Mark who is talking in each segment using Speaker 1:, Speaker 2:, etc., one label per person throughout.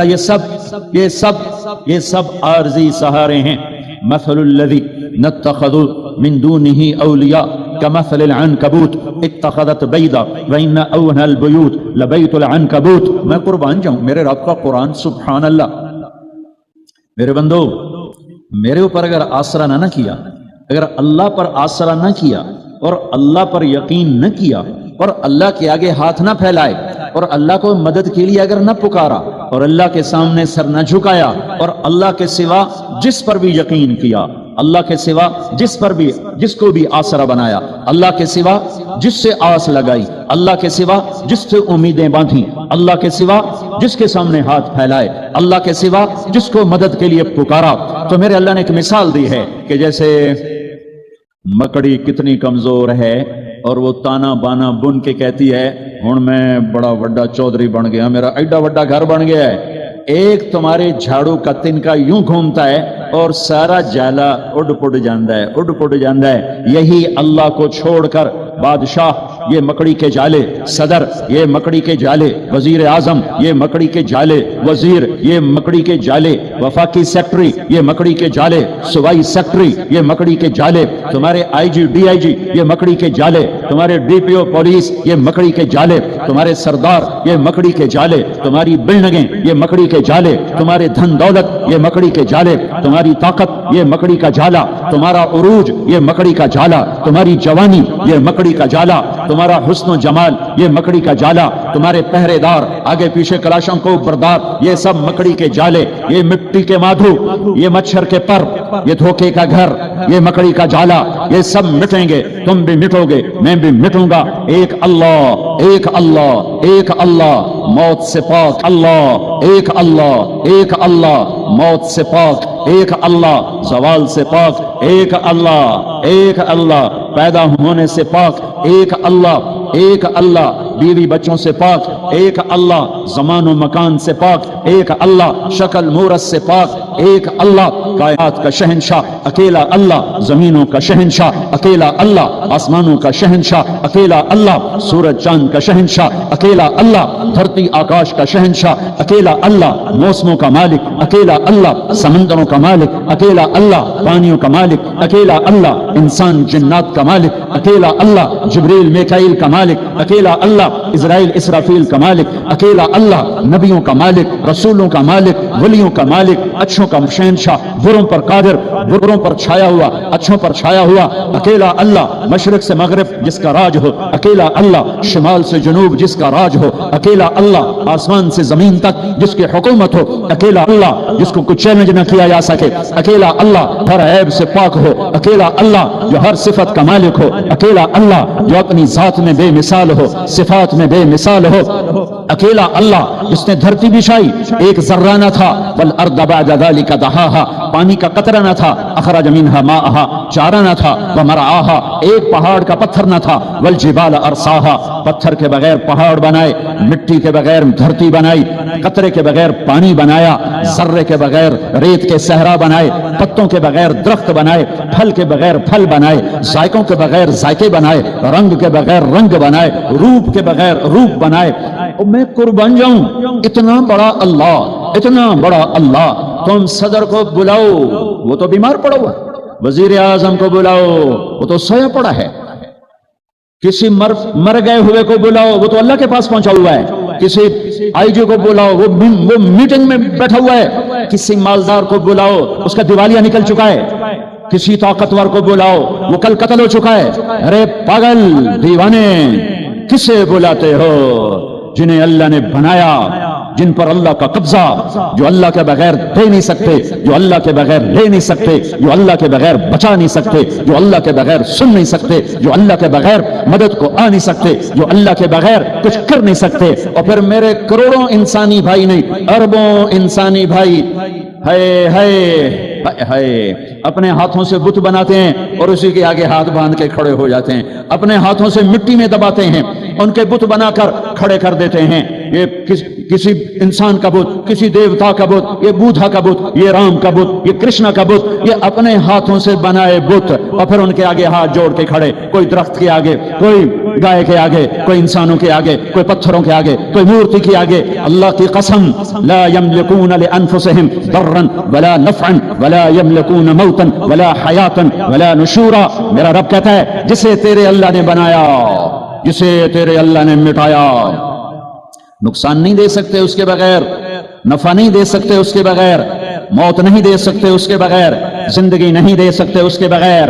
Speaker 1: یہ سب عارضی سہارے ہیں. مثل الذی نتخذ من دونه اولیاء كمثل العنكبوت اتخذت بیضا وان اوهن البیوت لبیت العنکبوت. میں قربان جاؤں میرے رب کا قرآن، سبحان اللہ. میرے بندو، میرے اوپر اگر آسرا نہ کیا، اگر اللہ پر آسرا نہ کیا اور اللہ پر یقین نہ کیا اور اللہ کے آگے ہاتھ نہ پھیلائے اور اللہ کو مدد کے لیے اگر نہ پکارا اور اللہ کے سامنے سر نہ جھکایا اور اللہ کے سوا جس پر بھی یقین کیا، اللہ کے سوا جس کو بھی آسرا بنایا، اللہ کے سوا جس سے آس لگائی، اللہ کے سوا جس سے امیدیں باندھی، اللہ کے سوا جس کے سامنے ہاتھ پھیلائے، اللہ کے سوا جس کو مدد کے لیے پکارا، تو میرے اللہ نے ایک مثال دی ہے کہ جیسے مکڑی کتنی کمزور ہے اور وہ تانا بانا بن کے کہتی ہے ہن میں بڑا وڈا چودھری بن گیا، میرا ایڈا وڈا گھر بن گیا ہے. ایک تمہارے جھاڑو کا تنکا یوں گھومتا ہے اور سارا جالا اڈ پڑ جاندہ ہے. یہی اللہ کو چھوڑ کر بادشاہ یہ مکڑی کے جالے، صدر یہ مکڑی کے جالے، وزیر اعظم یہ مکڑی کے جالے، وزیر یہ مکڑی کے جالے، وفاقی سیکٹری یہ مکڑی کے جالے، صوبائی سیکٹری یہ مکڑی کے جالے، تمہارے آئی جی ڈی آئی جی یہ مکڑی کے جالے، تمہارے ڈی پی او پولیس یہ مکڑی کے جالے، تمہارے سردار یہ مکڑی کے جالے، تمہاری بلڈنگیں یہ مکڑی کے جالے، تمہارے دھن دولت یہ مکڑی کے جالے، تمہاری طاقت یہ مکڑی کا جالا، تمہارا عروج یہ مکڑی کا جالا، تمہاری جوانی یہ مکڑی کا جالا، تمہارا حسن و جمال یہ مکڑی کا جالا، تمہارے پہرے دار آگے پیچھے کلاشوں کو بردار یہ سب مکڑی کے جالے، یہ مٹی کے مادھو، یہ مچھر کے پر، یہ دھوکے کا گھر، یہ مکڑی کا جالا، یہ سب مٹیں گے، تم بھی مٹو گے، میں بھی مٹوں گا. ایک اللہ، ایک اللہ، ایک اللہ موت سے پاک اللہ، ایک اللہ، ایک اللہ موت سے پاک، ایک اللہ زوال سے پاک، ایک اللہ، ایک اللہ پیدا ہونے سے پاک، ایک اللہ، ایک اللہ بیوی بچوں سے پاک، ایک اللہ زمان و مکان سے پاک، ایک اللہ شکل مورت سے پاک، ایک اللہ کائنات کا شہنشاہ اکیلا اللہ، زمینوں کا شہنشاہ اکیلا اللہ، آسمانوں کا شہنشاہ اکیلا اللہ، سورج چاند کا شہنشاہ اکیلا اللہ، دھرتی آکاش کا شہنشاہ اکیلا اللہ، موسموں کا مالک اکیلا اللہ، سمندروں کا مالک اکیلا اللہ، پانیوں کا مالک اکیلا اللہ، انسان جنات کا مالک اکیلا اللہ، جبریل میکائیل کا مالک اکیلا اللہ، اسرائیل اسرافیل کا مالک اکیلا اللہ، نبیوں کا مالک، رسولوں کا مالک، ولیوں کا مالک، اچھوں کا شہنشاہ، بروں پر قادر، بروں پر چھایا ہوا، اچھوں پر چھایا ہوا اکیلا اللہ، مشرق سے مغرب جس کا راج ہو اکیلا اللہ، شمال سے جنوب جس کا راج ہو اکیلا اللہ، آسمان سے زمین تک جس کی حکومت ہو اکیلا اللہ، جس کو کچھ چیلنج نہ کیا جا سکے اکیلا اللہ، ہر عیب سے پاک ہو اکیلا اللہ، جو ہر صفت کا مالک ہو اکیلا اللہ، جو اپنی ذات میں بے مثال ہو، صفات میں بے مثال ہو اکیلا اللہ، جس نے دھرتی بچھائی ایک ذرہ نہ تھا، والارض بعد ذلك دحاها پانی کا قطرہ نہ تھا، اخرج منها ماءها چارہ نہ تھا، ومرعاها ایک پہاڑ کا پتھر نہ تھا، والجبال ارساها پتھر کے بغیر پہاڑ بنائے، مٹی کے بغیر دھرتی بنائی، قطرے کے بغیر پانی بنایا، ذرے کے بغیر ریت کے صحرا بنائے، پتوں کے بغیر درخت بنائے، پھل کے بغیر پھل بنائے، ذائقوں کے بغیر ذائقے بنائے، رنگ کے بغیر رنگ بنائے، روپ کے بغیر روپ بنائے. میں قربان جاؤں اتنا بڑا اللہ، اتنا بڑا اللہ، تم صدر کو بلاؤ وہ تو بیمار پڑا ہوا، وزیر اعظم کو بلاؤ وہ تو سویا پڑا ہے، کسی مر گئے ہوئے کو بلاؤ وہ تو اللہ کے پاس پہنچا ہوا ہے، کسی آئی جی کو بلاؤ وہ میٹنگ میں بیٹھا ہوا ہے، کسی مالدار کو بلاؤ اس کا دیوالیہ نکل چکا ہے، کسی طاقتور کو بلاؤ وہ کل قتل ہو چکا ہے. ارے پاگل دیوانے کسے بلاتے ہو؟ جنہیں اللہ نے بنایا، جن پر اللہ کا قبضہ، جو اللہ کے بغیر دے نہیں سکتے، جو اللہ کے بغیر لے نہیں سکتے، جو اللہ کے بغیر بچا نہیں سکتے، جو اللہ کے بغیر سن نہیں سکتے، جو اللہ کے بغیر مدد کو آ نہیں سکتے، جو اللہ کے بغیر کچھ کر نہیں سکتے. اور پھر میرے کروڑوں انسانی بھائی نہیں، اربوں انسانی بھائی اپنے ہاتھوں سے بت بناتے ہیں اور اسی کے آگے ہاتھ باندھ کے کھڑے ہو جاتے ہیں، اپنے ہاتھوں سے مٹی میں دباتے ہیں، ان کے بت بنا کر کھڑے کر دیتے ہیں. یہ کسی انسان کا بت، کسی دیوتا کا بت، یہ بودھا کا بت، یہ رام کا بت، یہ کرشنا کا بت، یہ اپنے ہاتھوں سے بنائے بت، اور پھر ان کے آگے ہاتھ جوڑ کے کھڑے، کوئی درخت کے آگے، کوئی گائے کے آگے، کوئی انسانوں کے آگے، کوئی پتھروں کے آگے، کوئی مورتی کے آگے۔ اللہ کی قسم، لا یملکون لانفسہم ضرا ولا نفعا ولا یملکون موتا ولا حیاتا ولا نشورا۔ میرا رب کہتا ہے جسے تیرے اللہ نے بنایا، جسے تیرے اللہ نے مٹایا، نقصان نہیں دے سکتے اس کے بغیر، نفع نہیں دے سکتے اس کے بغیر، موت نہیں دے سکتے اس کے بغیر، زندگی نہیں دے سکتے اس کے بغیر،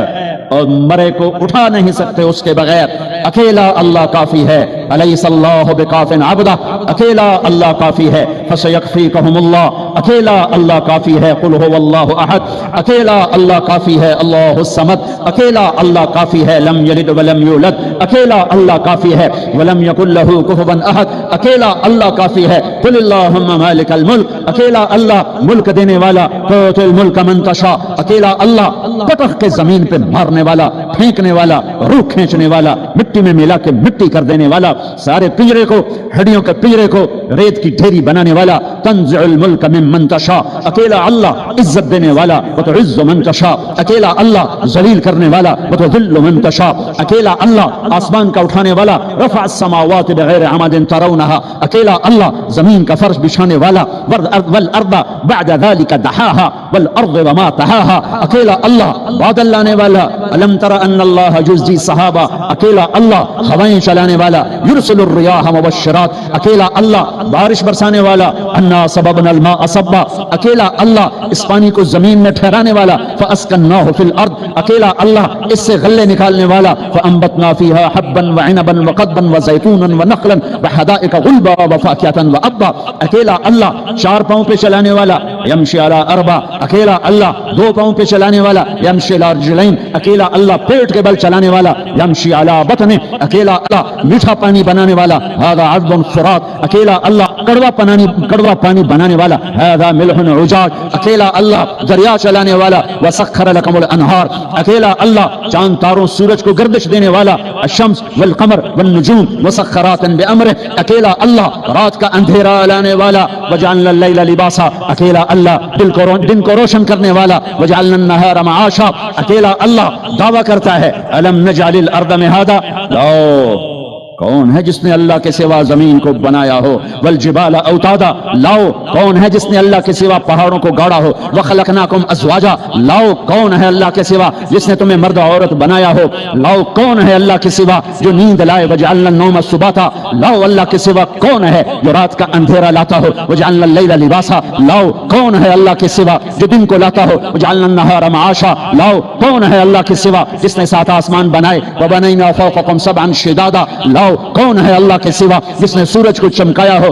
Speaker 1: اور مرے کو اٹھا نہیں سکتے اس کے بغیر۔ اکیلا اللہ کافی ہے۔ الیس اللہ بکاف عبدہ، اکیلا اللہ کافی ہے۔ فسیکفیکہم اللہ، اکیلا اللہ کافی ہے۔ قل هو اللہ احد، اکیلا اللہ کافی ہے۔ اللہ الصمد، اکیلا اللہ کافی ہے۔ لم یلد ولم یولد، اکیلا اللہ کافی ہے۔ ولم یکن لہ کفوا احد، اکیلا اللہ کافی ہے۔ قل اللہم مالک الملک، اکیلا اللہ ملک دینے والا۔ تؤتی الملک من تشاء، اکیلا اللہ پٹخ کے زمین پہ مارنے والا، پھینکنے والا، روح کھینچنے والا، مٹی میں ملا کے مٹی کر دینے والا، سارے پنجرے کو، ہڈیوں کے پنجرے کو ریت کی ڈھیری بنانے والا۔ تنزع الملک ممن تشاء، اکیلا اللہ عزت دینے والا۔ وتعز من تشاء، اکیلا اللہ ذلیل کرنے والا۔ وتذل من تشاء، اکیلا اللہ آسمان کا اٹھانے والا۔ رفع السماوات بغیر عمد ترونها، اکیلا اللہ زمین کا فرش بچھانے والا۔ والارض بعد ذلك دحاها، والارض وما طحاها، اکیلا اللہ بادل لانے والا۔ الم تر ان اللہ یزجی السحابہ، اکیلا اللہ ہوائیں چلانے والا۔ یرسل الریاح مبشرات، اکیلا اللہ بارش برسانے والا۔ انا صببنا الماء صبا، اکیلا اللہ اس پانی کو زمین میں ٹھہرانے والا۔ فاسکناہ فی الارض، اکیلا اللہ اس سے غلے نکالنے والا۔ فانبتنا فیہا حبا وعنبا وقضبا وزیتونا ونخلا وحدائق غلبا وفاکہۃ وابا، اکیلا اللہ چار پاؤں پہ چلانے والا۔ یمشی علی اربع، اکیلا اللہ دو پاؤں پہ چلانے والا۔ یمشی علی رجلین، اکیلا اللہ پیٹ کے بل چلانے والا۔ یمشی علی بطن، اکیلا اللہ میٹھا پانی بنانے والا۔ ھذا عذب فرات، اکیلا اللہ کڑوا پانی بنانے والا۔ ھذا ملح عجاج، اکیلا اللہ دریا چلانے والا۔ وسخر لکم الانہار، اکیلا اللہ چاند تاروں سورج کو گردش دینے والا۔ الشمس والقمر والنجوم مسخرات بامرہ، اکیلا اللہ رات کا اندھیرا لانے والا۔ وجعلنا اللیل لباسا، اکیلا اللہ دن کو روشن کرنے والا۔ وجعلنا النہار معاشا، اکیلا اللہ دعویٰ کرتا ہے الم نجعل الارض مہادا، لاؤ کون ہے جس نے اللہ کے سوا زمین کو بنایا ہو؟ والجبال اوتادا، لاؤ کون ہے جس نے اللہ کے سوا پہاڑوں کو گاڑا ہو؟ وخلقناکم ازواجا، لاؤ کون ہے اللہ کے سوا جس نے تمہیں مرد عورت بنایا ہو؟ لاؤ کون ہے اللہ کے سوا جو نیند لائے؟ وجعلنا النوم سباتا، لاؤ اللہ کے سوا کون ہے جو رات کا اندھیرا لاتا ہو؟ وجعلنا اللیل لباسا، لاؤ کون ہے اللہ کے سوا جو دن کو لاتا ہو؟ وجعلنا النہار معاشا، لاؤ کون ہے اللہ کے سوا جس نے سات آسمان بنائے؟ وبنینا فوقکم سبعا شدادا، لاؤ کون ہے اللہ کے سوا جس نے سورج کو چمکایا ہو؟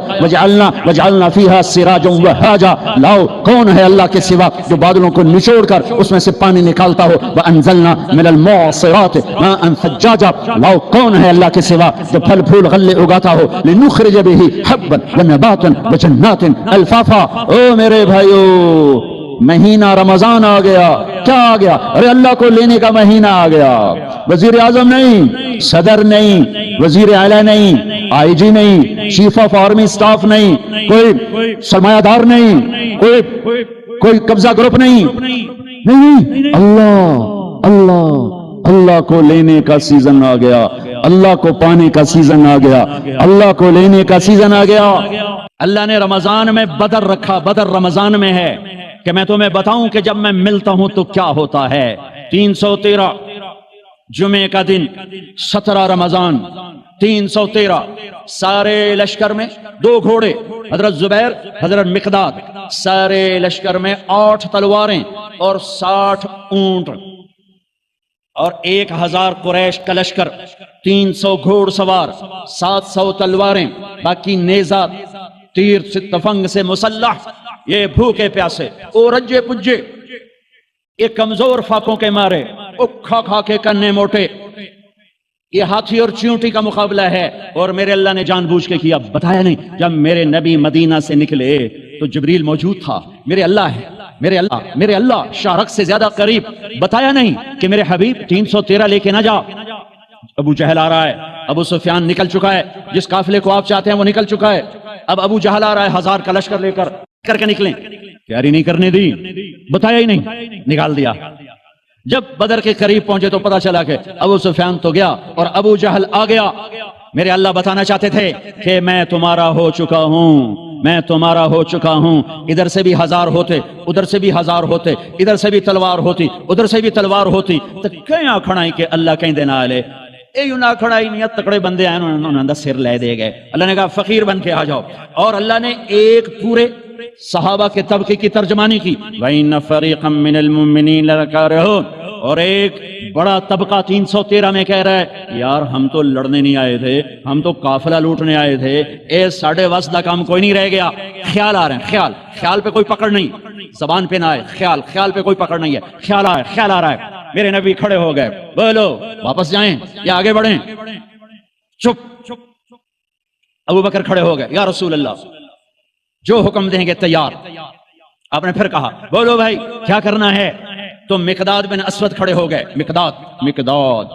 Speaker 1: وجعلنا فیہا سراجا وہاجا، لاؤ کون ہے اللہ کے سوا جو بادلوں کو نچوڑ کر اس میں سے پانی نکالتا ہو؟ وانزلنا من المعصرات ماء ثجاجا، لاؤ کون ہے اللہ کے سوا جو پھل پھول غلے اگاتا ہو؟ لنخرج به حبا ونباتا وجنات الفافا۔ او میرے بھائیو، مہینہ رمضان آ گیا، کیا آ گیا؟ ارے اللہ کو لینے کا مہینہ آ گیا۔ وزیر اعظم نہیں، صدر نہیں، وزیر اعلیٰ نہیں، آئی جی نہیں، چیف آف آرمی سٹاف نہیں، کوئی سرمایہ دار نہیں، کوئی قبضہ گروپ نہیں، اللہ کو لینے کا سیزن آ گیا، اللہ کو پانے کا سیزن آ گیا، اللہ کو لینے کا سیزن آ گیا۔ اللہ نے رمضان میں بدر رکھا، بدر رمضان میں ہے کہ میں تمہیں بتاؤں کہ جب میں ملتا ہوں تو کیا ہوتا ہے۔ 313 جمعے کا دن، 17 رمضان 313، سارے لشکر میں 2 گھوڑے، حضرت زبیر، حضرت مقداد، سارے لشکر میں 8 تلواریں اور 60 اونٹ، اور 1000 قریش کا لشکر، 300 گھوڑ سوار، 700 تلواریں، باقی نیزہ تیر سے تفنگ سے مسلح، یہ بھوکے پیاسے، او رجے پجے، یہ کمزور فاقوں کے مارے، او کھا کھا کے کنے موٹے، یہ ہاتھی اور چیونٹی کا مقابلہ ہے۔ اور میرے اللہ نے جان بوجھ کے کیا، بتایا نہیں جب میرے نبی مدینہ سے نکلے تو جبریل موجود تھا، میرے اللہ ہے، میرے اللہ شارق سے زیادہ قریب، بتایا نہیں کہ میرے حبیب 313 لے کے نہ جا، ابو جہل آ رہا ہے، ابو سفیان نکل چکا ہے، جس قافلے کو آپ چاہتے ہیں وہ نکل چکا ہے، اب ابو جہل آ رہا ہے 1000 کا لشکر لے کر کے نکلیں، تیاری نہیں کرنے دی، بتایا ہی نہیں، نکال دیا۔ جب بدر کے قریب پہنچے تو پتا چلا کہ ابو سفیان تو گیا اور ابو جہل آ گیا۔ میرے اللہ بتانا چاہتے تھے کہ میں تمہارا ہو چکا ہوں، میں تمہارا ہو چکا ہوں۔ ادھر سے بھی 1000 ہوتے، ادھر سے بھی 1000 ہوتے، ادھر سے بھی تلوار ہوتی، ادھر سے بھی تلوار ہوتی، تو کہیں کھڑائی کہ اللہ کہیں دینا آلے اے یوں نہ کھڑائی نہیں، تکڑے بندے آئے انہوں نے سر لے دے گئے۔ اللہ نے کہا فقیر بن کے آ جاؤ، اور اللہ نے ایک پورے صحابہ کے طبقے کی ترجمانی کی، وَإِنَّ فَرِيقًا مِّنَ الْمُؤْمِنِينَ لَكَارِهُونَ، اور ایک بڑا طبقہ 313 میں کہہ رہا ہے یار ہم تو لڑنے نہیں آئے تھے، ہم تو قافلہ لوٹنے آئے تھے، اے ساڑھے وس کا کام کوئی نہیں رہ گیا۔ خیال آ رہے ہیں، خیال پہ کوئی پکڑ نہیں، زبان پہ نہ آئے، خیال پہ کوئی پکڑ نہیں ہے، خیال آ رہا ہے۔ میرے نبی کھڑے ہو گئے، بولو واپس جائیں یا آگے بڑھیں؟ چپ۔ ابو بکر کھڑے ہو گئے، یا رسول اللہ جو حکم دیں گے تیار۔ آپ نے پھر کہا بولو بھائی کیا کرنا ہے؟ تو مقداد بن اسود کھڑے ہو گئے، مقداد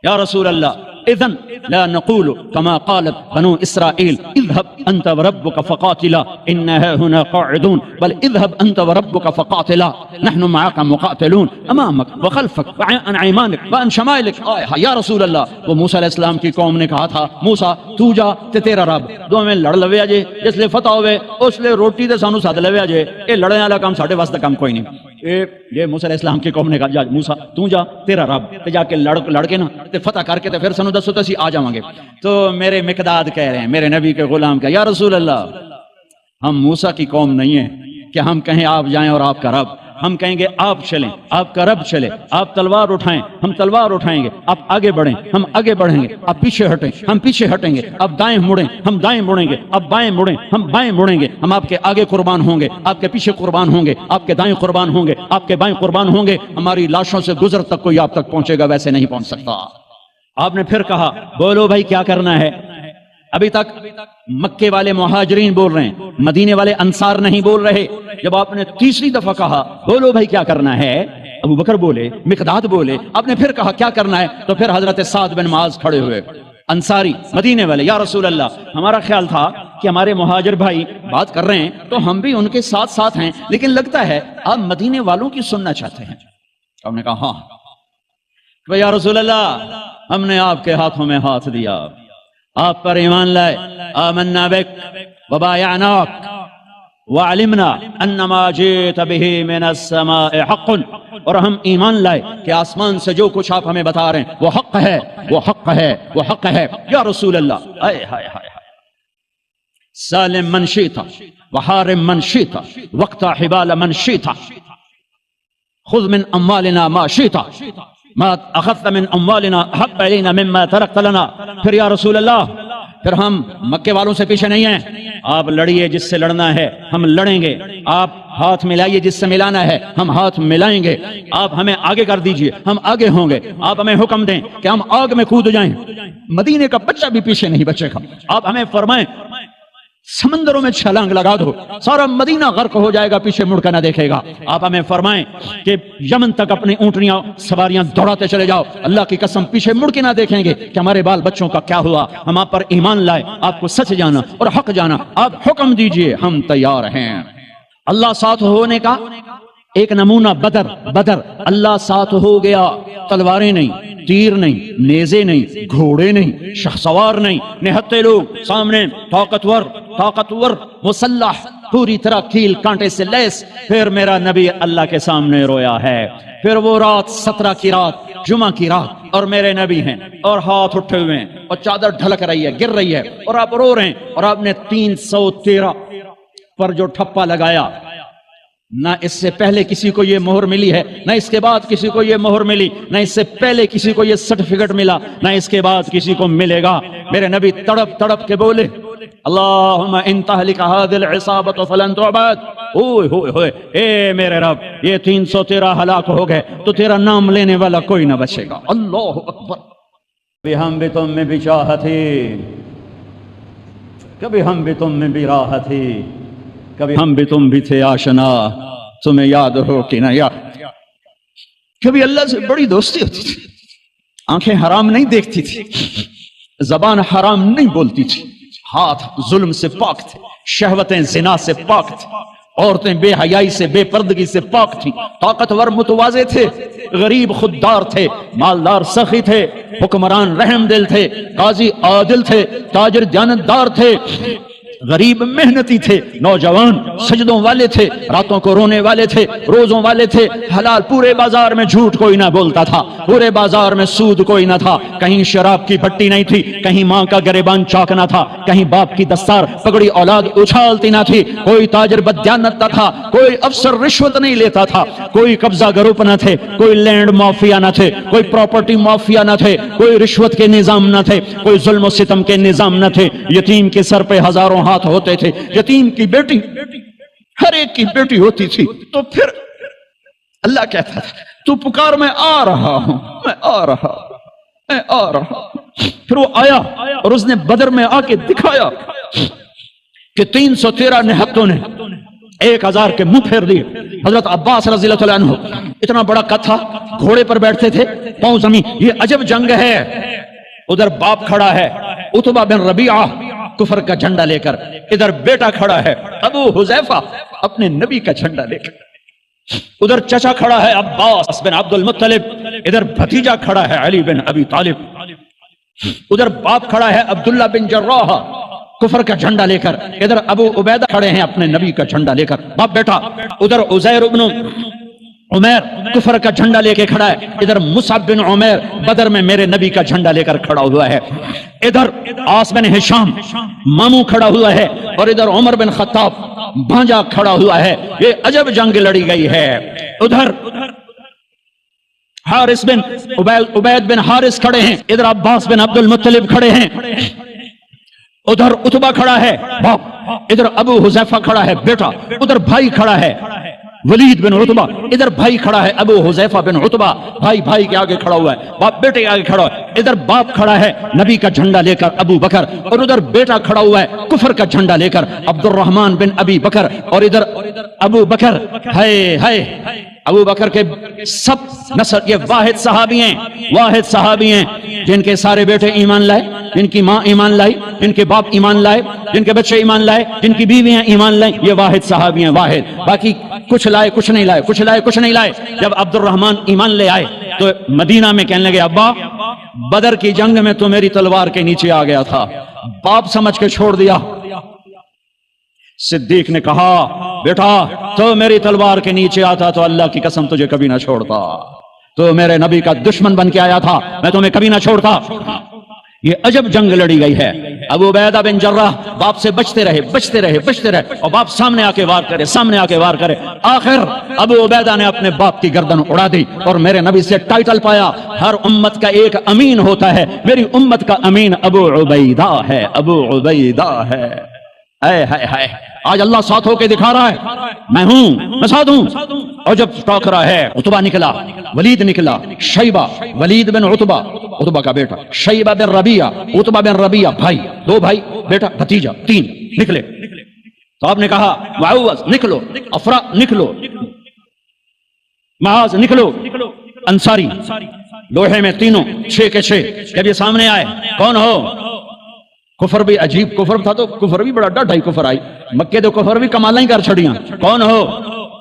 Speaker 1: یا رسول اللہ اذن لا نقول كما قالت بنو اسرائيل اذهب انت وربك فقاتلا انها هنا قاعدون بل اذهب انت وربك فقاتلا نحن معك مقاتلون امامك وخلفك وعن ايمانك وعن شمائلك۔ یا رسول اللہ وہ موسیٰ علیہ السلام کی قوم نے کہا تھا موسیٰ تو جا تے تیرا رب دو میں لڑ لویا جے، جس لے فتح ہوئے اس لے روٹی تے سانو سد لویا جے، اے لڑنے والا کام ساڈے واسطے کام کوئی نہیں۔ یہ موسیٰ علیہ السلام کی قوم نے کہا جا موسیٰ تو جا تیرا رب تے جا کے لڑ کے نا تے فتح کر کے تے پھر سانو دسو تے اسی آ جاواں گے۔ تو میرے مقداد کہہ رہے ہیں، میرے نبی کے غلام کا، یا رسول اللہ ہم موسیٰ کی قوم نہیں ہیں کہ ہم کہیں آپ جائیں اور آپ کا رب، ہم کہیں گے آپ چلیں، آپ کا رب چلے، آپ تلوار اٹھائیں ہم تلوار اٹھائیں گے، آپ آگے بڑھیں ہم آگے بڑھیں گے، آپ پیچھے ہٹیں ہم پیچھے ہٹیں گے، آپ دائیں مڑیں ہم دائیں مڑیں گے، آپ بائیں مڑیں ہم بائیں مڑیں گے، ہم آپ کے آگے قربان ہوں گے، آپ کے پیچھے قربان ہوں گے، آپ کے دائیں قربان ہوں گے، آپ کے بائیں قربان ہوں گے، ہماری لاشوں سے گزر تک کوئی آپ تک پہنچے گا ویسے نہیں پہنچ سکتا۔ آپ نے پھر کہا بولو بھائی کیا کرنا ہے؟ ابھی تک مکے والے مہاجرین بول رہے ہیں، مدینے والے انصار نہیں بول رہے۔ جب آپ نے تیسری دفعہ کہا بولو بھائی کیا کرنا ہے، ابو بکر بولے، مقداد بولے، آپ نے پھر کہا کیا کرنا ہے، تو پھر حضرت سعد بن معاذ کھڑے ہوئے، انصاری مدینے والے، یا رسول اللہ ہمارا خیال تھا کہ ہمارے مہاجر بھائی بات کر رہے ہیں تو ہم بھی ان کے ساتھ ساتھ ہیں، لیکن لگتا ہے آپ مدینے والوں کی سننا چاہتے ہیں۔ آپ نے کہا ہاں یا رسول اللہ ہم نے آپ کے ہاتھوں میں ہاتھ دیا، آپ پر ایمان لائے، آمنا بک وبایعناک وعلمنا ان ما جئت به من السماء حق، اور ہم ایمان لائے کہ آسمان سے جو کچھ آپ ہمیں بتا رہے ہیں وہ حق ہے، وہ حق ہے، وہ حق ہے۔ یا رسول اللہ اے ہائے ہائے سالم من شئت وحارم من شئت واقطع حبال من شئت خذ من اموالنا ما شئت ما اخذت من اموالنا حق الینا مما ترکت لنا۔ پھر یا رسول اللہ پھر ہم مکے والوں سے پیچھے نہیں ہیں، آپ لڑیے جس سے لڑنا ہے ہم لڑیں گے، آپ ہاتھ ملائیے جس سے ملانا ہے ہم ہاتھ ملائیں گے، آپ ہمیں آگے کر دیجئے ہم آگے ہوں گے، آپ ہمیں حکم دیں کہ ہم آگ میں کود جائیں، مدینے کا بچہ بھی پیچھے نہیں بچے گا، آپ ہمیں فرمائیں سمندروں میں چھلانگ لگا دو، سارا مدینہ غرق ہو جائے گا، پیچھے مڑ کر نہ دیکھے گا، آپ ہمیں فرمائیں کہ یمن تک اپنی اونٹنیاں سواریاں دوڑاتے چلے جاؤ، اللہ کی قسم پیچھے مڑ کے نہ دیکھیں گے کہ ہمارے بال بچوں کا کیا ہوا، ہم آپ پر ایمان لائے، آپ کو سچ جانا اور حق جانا، آپ حکم دیجئے ہم تیار ہیں۔ اللہ ساتھ ہونے کا ایک نمونہ بدر اللہ ساتھ ہو گیا، تلواریں نہیں، تیر نہیں، نیزے نہیں، گھوڑے نہیں، شہسوار نہیں، نہتے لوگ سامنے، طاقتور مسلح، پوری طرح کیل کانٹے سے لیس۔ پھر میرا نبی اللہ کے سامنے رویا ہے، پھر وہ رات 17 کی رات، جمعہ کی رات، اور میرے نبی ہیں اور ہاتھ اٹھے ہوئے ہیں اور چادر ڈھلک رہی ہے، گر رہی ہے، اور آپ رو رہے ہیں، اور آپ نے 313 پر جو ٹھپا لگایا، نہ اس سے پہلے کسی کو یہ مہر ملی ہے، نہ اس کے بعد کسی کو یہ مہر ملی، نہ اس سے پہلے کسی کو یہ سرٹیفکیٹ ملا، نہ اس کے بعد کسی کو ملے گا۔ میرے نبی تڑپ تڑپ کے بولے اللہم ان تہلک ھذہ العصابۃ فلن تعبد، اوئے ہوئے ہوئے، اے میرے رب یہ 313 ہلاک ہو گئے تو تیرا نام لینے والا کوئی نہ بچے گا۔ اللہ اکبر۔ کبھی ہم بھی تم میں بھی چاہت تھی، کبھی ہم بھی تم میں بھی راحت تھی، کبھی ہم بھی تم بھی تھے آشنا، تمہیں یاد ہو کہ نہ یاد، کبھی اللہ سے بڑی دوستی ہوتی تھی، آنکھیں حرام نہیں دیکھتی تھی، زبان حرام نہیں بولتی تھی، ہاتھ ظلم سے پاک تھے، شہوتیں زنا سے پاک تھی، عورتیں بے حیائی سے بے پردگی سے پاک تھی، طاقتور متواضع تھے، غریب خوددار تھے، مالدار سخی تھے، حکمران رحم دل تھے، قاضی عادل تھے، تاجر دیانتدار تھے، غریب محنتی تھے، نوجوان سجدوں والے تھے، راتوں کو رونے والے تھے، روزوں والے تھے، حلال، پورے بازار میں جھوٹ کوئی نہ بولتا تھا، پورے بازار میں سود کوئی نہ تھا، کہیں شراب کی بھٹی نہیں تھی، کہیں ماں کا گریبان چاک نہ تھا، کہیں باپ کی دستار پگڑی اولاد اچھالتی نہ تھی، کوئی تاجر بددیانت نہ تھا، کوئی افسر رشوت نہیں لیتا تھا، کوئی قبضہ گروپ نہ تھے، کوئی لینڈ مافیا نہ تھے، کوئی پراپرٹی مافیا نہ تھے، کوئی رشوت کے نظام نہ تھے، کوئی ظلم و ستم کے نظام نہ تھے، یتیم کے سر پہ ہزاروں ہاتھ ہوتے تھے، یتیم کی بیٹی ہر ایک کی بیٹی ہوتی تھی، تو پھر اللہ کہتا تھا تو پکار، میں آ رہا ہوں، میں آ رہا ہوں، میں آ رہا ہوں۔ پھر وہ آیا اور اس نے بدر میں آ کے دکھایا کہ 313 نہتوں نے 1000 کے منہ پھیر دیے۔ حضرت عباس رضی اللہ عنہ اتنا بڑا قد تھا، گھوڑے پر بیٹھتے تھے، پاؤں زمین، یہ عجب جنگ ہے۔ ادھر باپ کھڑا ہے عتبہ بن ربیعہ کفر کا جھنڈا لے کر، ادھر بیٹا کھڑا ہے ابو حذیفہ اپنے نبی کا جھنڈا لے کر، ادھر چچا کھڑا ہے عباس بن عبد المطلب، ادھر بھتیجا کھڑا ہے علی بن ابی طالب، ادھر باپ کھڑا ہے عبداللہ بن جراح کفر کا جھنڈا لے کر، ادھر ابو عبیدہ کھڑے ہیں اپنے نبی کا جھنڈا لے کر، باپ بیٹا، ادھر عزیر بن عمیر کفر کا جھنڈا لے کے کھڑا ہے، ادھر مصعب بن عمیر بدر میں میرے نبی کا جھنڈا لے کر کھڑا ہوا ہے، ادھر عاص بن ہشام ماموں کھڑا ہوا ہے، اور ادھر عمر بن خطاب بھانجا کھڑا ہوا ہے۔ یہ عجب جنگ لڑی گئی ہے۔ ادھر حارث بن عبید بن حارث کھڑے ہیں، ادھر عباس بن عبد المطلب کھڑے ہیں، ادھر عتبہ کھڑا ہے باپ، ادھر ابو حذیفہ کھڑا ہے بیٹا، ادھر بھائی کھڑا ہے ولید بن عتبہ، ادھر بھائی کھڑا ہے ابو حذیفہ بن عتبہ، بھائی کے آگے کھڑا ہوا ہے، باپ بیٹے کے آگے کھڑا ہوا ہے، ادھر باپ کھڑا ہے نبی کا جھنڈا لے کر ابو بکر، اور ادھر بیٹا کھڑا ہوا ہے کفر کا جھنڈا لے کر عبد الرحمن بن ابی بکر، اور ادھر ابو بکر ہے ابو بکر کے سب نسل، یہ واحد صحابی ہیں جن کے سارے بیٹے ایمان لائے، جن کی ماں ایمان لائی، جن کے باپ ایمان لائے، جن کے بچے ایمان لائے، جن کی بیویاں ایمان لائیں، یہ واحد صحابی ہیں، واحد، باقی کچھ لائے کچھ نہیں لائے، کچھ لائے کچھ نہیں لائے۔ جب عبد الرحمن ایمان لے آئے تو مدینہ میں کہنے لگے ابا بدر کی جنگ میں تو میری تلوار کے نیچے آ گیا تھا، باپ سمجھ کے چھوڑ دیا۔ صدیق نے کہا بیٹا تو میری تلوار کے نیچے آتا تو اللہ کی قسم تجھے کبھی نہ چھوڑتا، تو میرے نبی کا دشمن بن کے آیا تھا، میں تمہیں کبھی نہ چھوڑتا۔ یہ عجب جنگ لڑی گئی ہے۔ ابو عبیدہ بن جراح باپ سے بچتے رہے اور باپ سامنے آ کے وار کرے، آخر ابو عبیدہ نے اپنے باپ کی گردن اڑا دی اور میرے نبی سے ٹائٹل پایا، ہر امت کا ایک امین ہوتا ہے، میری امت کا امین ابو عبیدہ ہے، ابو عبیدہ ہے۔ اے آج اللہ ساتھ ہو کے دکھا رہا ہے، میں ساتھ ہوں۔ اور جب ٹاکرا ہے عتبہ نکلا، ولید نکلا، شیبہ، ولید بن عتبہ کا بیٹا، شیبہ بن ربیعہ، عتبہ بن ربیعہ، بھائی، 2 بھائی، بیٹا بھتیجا، 3 نکلے۔ تو آپ نے کہا معوذ نکلو، افرا نکلو، معاذ نکلو، انصاری لوہے میں تینوں 6 کے 6۔ جب یہ سامنے آئے کون ہو؟ کفر بھی عجیب کفر تھا، تو کفر بھی بڑا ڈاڈھائی کفر آئی، مکے تو کفر بھی کمالا ہی کر چھڑیاں۔ کون ہو؟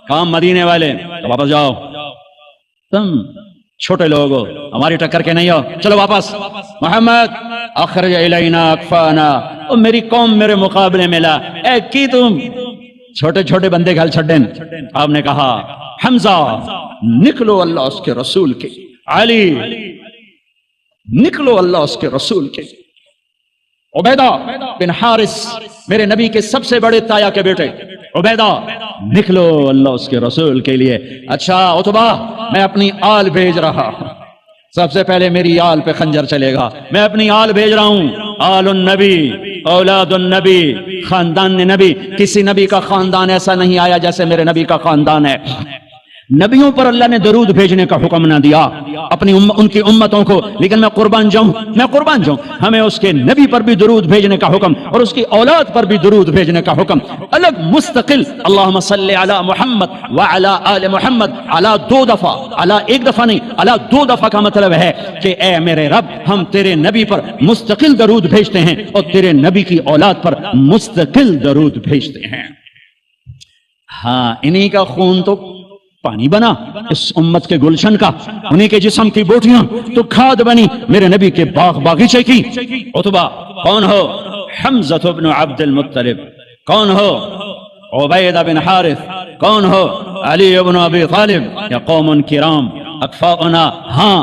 Speaker 1: کام مدینے والے، تو واپس جاؤ، تم چھوٹے لوگ ہو، ہماری ٹکر کے نہیں ہو، چلو واپس۔ محمد اخرج الینا اکفانا، اور میری قوم میرے مقابلے میں لا، اے کی تم چھوٹے بندے گھل چھڑن۔ آپ نے کہا حمزہ نکلو اللہ اس کے رسول کے، علی نکلو اللہ اس کے رسول کے، عبیدہ بن حارث میرے نبی کے سب سے بڑے تایا کے بیٹے، عبیدہ نکلو اللہ اس کے رسول کے لیے۔ اچھا عتبہ میں اپنی آل بھیج رہا ہوں، سب سے پہلے میری آل پہ خنجر چلے گا، میں اپنی آل بھیج رہا ہوں، آل النبی اولاد النبی، خاندان نبی، کسی نبی کا خاندان ایسا نہیں آیا جیسے میرے نبی کا خاندان ہے۔ نبیوں پر اللہ نے درود بھیجنے کا حکم نہ دیا ان کی امتوں کو، لیکن میں قربان جاؤں ہمیں اس کے نبی پر بھی درود بھیجنے کا حکم اور اس کی اولاد پر بھی درود بھیجنے کا حکم الگ مستقل، اللہم صلی علی محمد وعلی آل محمد، علی دو دفعہ، علی ایک دفعہ نہیں، علی دو دفعہ کا مطلب ہے کہ اے میرے رب ہم تیرے نبی پر مستقل درود بھیجتے ہیں اور تیرے نبی کی اولاد پر مستقل درود بھیجتے ہیں۔ ہاں، انہی کا خون تو پانی بنا اس امت کے گلشن کا، انہی کے جسم کی بوٹیاں تو کھاد بنی میرے نبی کے باغیچے کی۔ عتبہ کون ہو؟ حمزہ بن عبد المطلب۔ کون ہو؟ عبیدہ بن حارث۔ کون ہو؟ علی بن ابی طالب۔ یا قوم کرام اکفاؤنا، ہاں